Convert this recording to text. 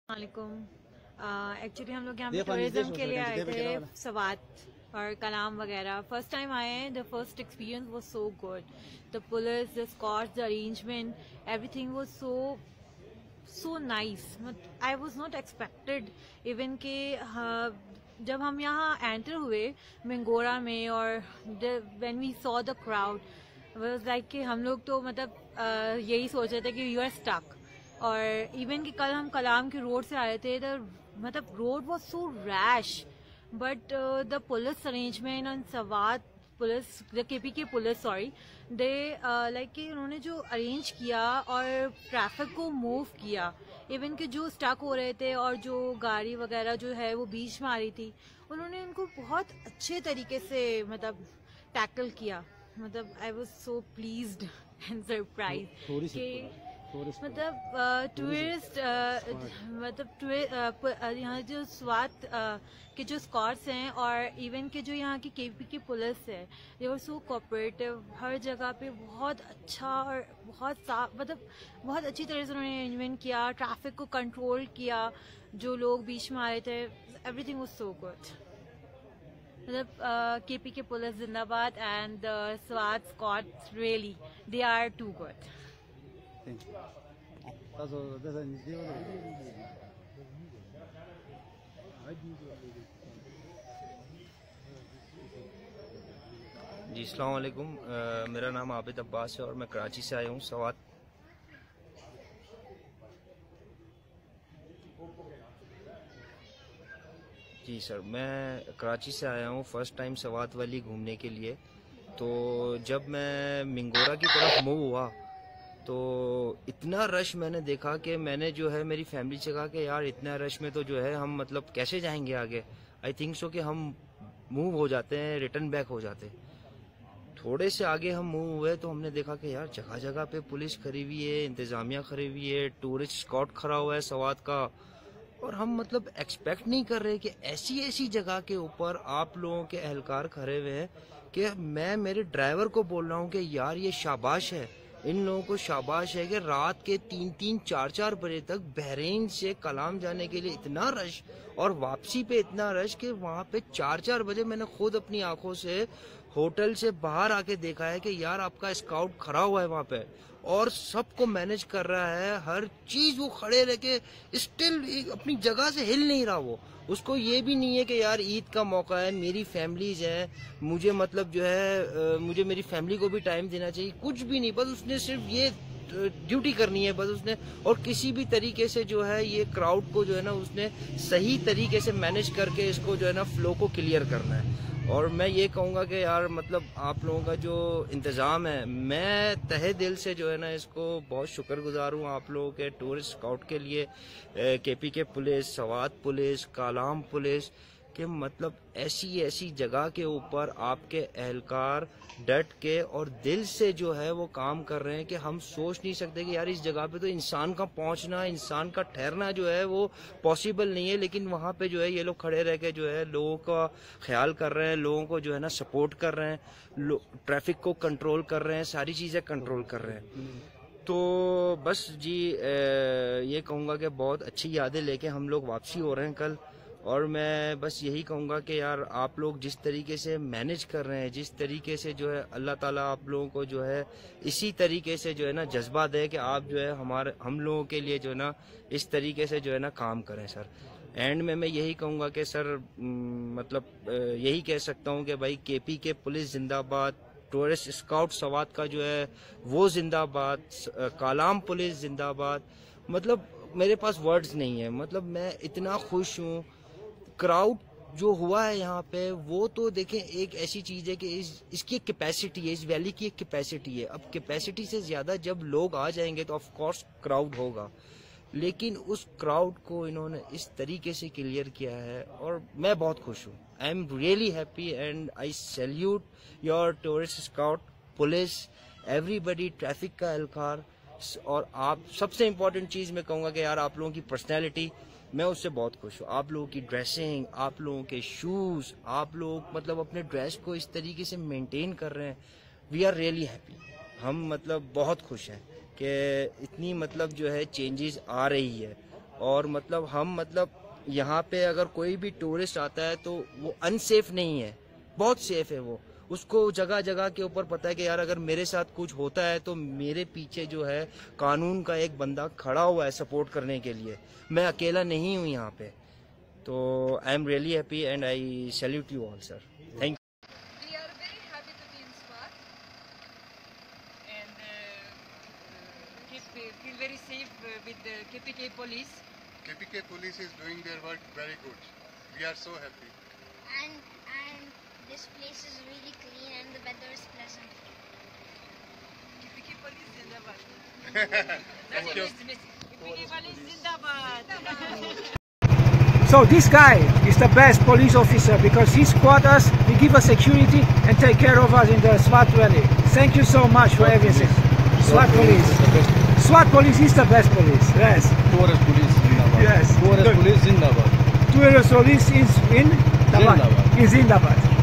Actually हम लोग यहाँ पे टूरिज्म के लिए आए थे सवात और कलाम वगैरह। फर्स्ट टाइम आए हैं। The first experience was so good. The police, the escorts, the arrangement, everything was so nice. I was not expected even के जब हम यहाँ एंटर हुए मिंगोरा में और when we saw the crowd was like कि हम लोग तो यही सोच रहे थे कि यू आर स्टक। और इवन कि कल हम कलाम के रोड से आए थे, road was so rush, but the police arrangement and Swat police, the KPK police, sorry, they like कि उन्होंने जो अरेंज किया और ट्रैफिक को मूव किया। इवन कि जो स्टक हो रहे थे और जो गाड़ी वगैरह जो है वो बीच में आ रही थी, उन्होंने उनको बहुत अच्छे तरीके से टैकल किया। I was so pleased and surprise कि टूरिस्ट यहाँ जो स्वात के जो स्कॉट्स हैं और इवन के जो यहाँ की केपी की पुलिस है, दे वर सो कोऑपरेटिव। हर जगह पे बहुत अच्छा और बहुत साफ, बहुत अच्छी तरह से उन्होंने अरेंजमेंट किया, ट्रैफिक को कंट्रोल किया, जो लोग बीच में आ रहे थे, everything was so good. KP के पुलिस जिंदाबाद and Swat Scouts, really they are too good. जी अस्सलाम वालेकुम। मेरा नाम आबिद अब्बास है और मैं कराची से आया हूँ सवात। जी सर, मैं कराची से आया हूँ फर्स्ट टाइम सवात वैली घूमने के लिए। तो जब मैं मिंगोरा की तरफ मूव हुआ तो इतना रश मैंने देखा कि मैंने जो है मेरी फैमिली से कहा कि यार इतना रश में तो जो है हम कैसे जाएंगे आगे। आई थिंक सो कि हम मूव हो जाते हैं, रिटर्न बैक हो जाते। थोड़े से आगे हम मूव हुए तो हमने देखा कि यार जगह जगह पे पुलिस खड़ी हुई है, इंतजामिया खड़ी हुई है, टूरिस्ट स्कॉट खड़ा हुआ है सवात का। और हम एक्सपेक्ट नहीं कर रहे कि ऐसी ऐसी जगह के ऊपर आप लोगों के एहलकार खड़े हुए हैं कि मैं मेरे ड्राइवर को बोल रहा हूँ कि यार ये शाबाश है, इन लोगों को शाबाश है कि रात के 3-3, 4-4 बजे तक बहरीन से कलाम जाने के लिए इतना रश और वापसी पे इतना रश कि वहाँ पे 4-4 बजे मैंने खुद अपनी आंखों से होटल से बाहर आके देखा है कि यार आपका स्काउट खड़ा हुआ है वहाँ पे और सबको मैनेज कर रहा है, हर चीज वो खड़े रह के स्टिल अपनी जगह से हिल नहीं रहा। वो उसको ये भी नहीं है कि यार ईद का मौका है, मेरी फैमिलीज है, मुझे जो है मुझे मेरी फैमिली को भी टाइम देना चाहिए, कुछ भी नहीं। बस उसने सिर्फ ये ड्यूटी करनी है बस उसने, और किसी भी तरीके से जो है ये क्राउड को जो है ना उसने सही तरीके से मैनेज करके इसको जो है ना फ्लो को क्लियर करना है। और मैं ये कहूँगा कि यार आप लोगों का जो इंतज़ाम है, मैं तहे दिल से जो है ना इसको बहुत शुक्रगुजार हूँ आप लोगों के टूरिस्ट स्काउट के लिए, केपी के police, Swat police, Kalam police के ऐसी ऐसी जगह के ऊपर आपके एहलकार डट के और दिल से जो है वो काम कर रहे हैं कि हम सोच नहीं सकते कि यार इस जगह पे तो इंसान का पहुंचना, इंसान का ठहरना जो है वो पॉसिबल नहीं है, लेकिन वहाँ पे जो है ये लोग खड़े रह के जो है लोगों का ख्याल कर रहे हैं, लोगों को जो है ना सपोर्ट कर रहे हैं, ट्रैफिक को कंट्रोल कर रहे हैं, सारी चीज़ें कंट्रोल कर रहे हैं। तो बस जी ये कहूँगा कि बहुत अच्छी यादें लेके हम लोग वापसी हो रहे हैं कल। और मैं बस यही कहूँगा कि यार आप लोग जिस तरीके से मैनेज कर रहे हैं, जिस तरीके से जो है अल्लाह ताला आप लोगों को जो है इसी तरीके से जो है ना जज्बा दे कि आप जो है हम लोगों के लिए जो है ना इस तरीके से जो है ना काम करें सर। एंड में मैं यही कहूँगा कि सर यही कह सकता हूँ कि भाई केपी के पुलिस जिंदाबाद, टूरिस्ट स्काउट सवात का जो है वो जिंदाबाद, कालाम पुलिस जिंदाबाद। मेरे पास वर्ड्स नहीं है, मैं इतना खुश हूँ। क्राउड जो हुआ है यहाँ पे वो तो देखें एक ऐसी चीज है कि इसकी एक कैपेसिटी है, इस वैली की एक कैपेसिटी है। अब कैपेसिटी से ज्यादा जब लोग आ जाएंगे तो ऑफ कोर्स क्राउड होगा, लेकिन उस क्राउड को इन्होंने इस तरीके से क्लियर किया है और मैं बहुत खुश हूँ। I am really happy and I salute your tourist scout police, everybody, traffic का एहलकार। और आप सबसे इम्पोर्टेंट चीज मैं कहूँगा कि यार आप लोगों की पर्सनैलिटी, मैं उससे बहुत खुश हूँ। आप लोगों की ड्रेसिंग, आप लोगों के शूज, आप लोग अपने ड्रेस को इस तरीके से मेंटेन कर रहे हैं। We are really happy. हम बहुत खुश हैं कि इतनी जो है चेंजेस आ रही है। और मतलब हम यहाँ पे अगर कोई भी टूरिस्ट आता है तो वो अनसेफ नहीं है, बहुत सेफ है वो। उसको जगह जगह के ऊपर पता है कि यार अगर मेरे साथ कुछ होता है तो मेरे पीछे जो है कानून का एक बंदा खड़ा हुआ है सपोर्ट करने के लिए, मैं अकेला नहीं हूँ यहाँ पे। तो I am really happy and I salute you all sir, thank you. We are very happy to be in Swat and feel very safe with the KPK police. KPK police is doing their work very good. We are so happy. And this place is really clean and the weather is pleasant. KPK police Zindabad. Thank you. KPK police Zindabad. So this guy is the best police officer because he squad us, he give us security and take care of us in the Swat Valley. Thank you so much for everything. Swat police. Swat police is the best police. Yes. Tourist police Zindabad. Yes. Tourist police Zindabad. Tourist police is in Zindabad. In Zindabad.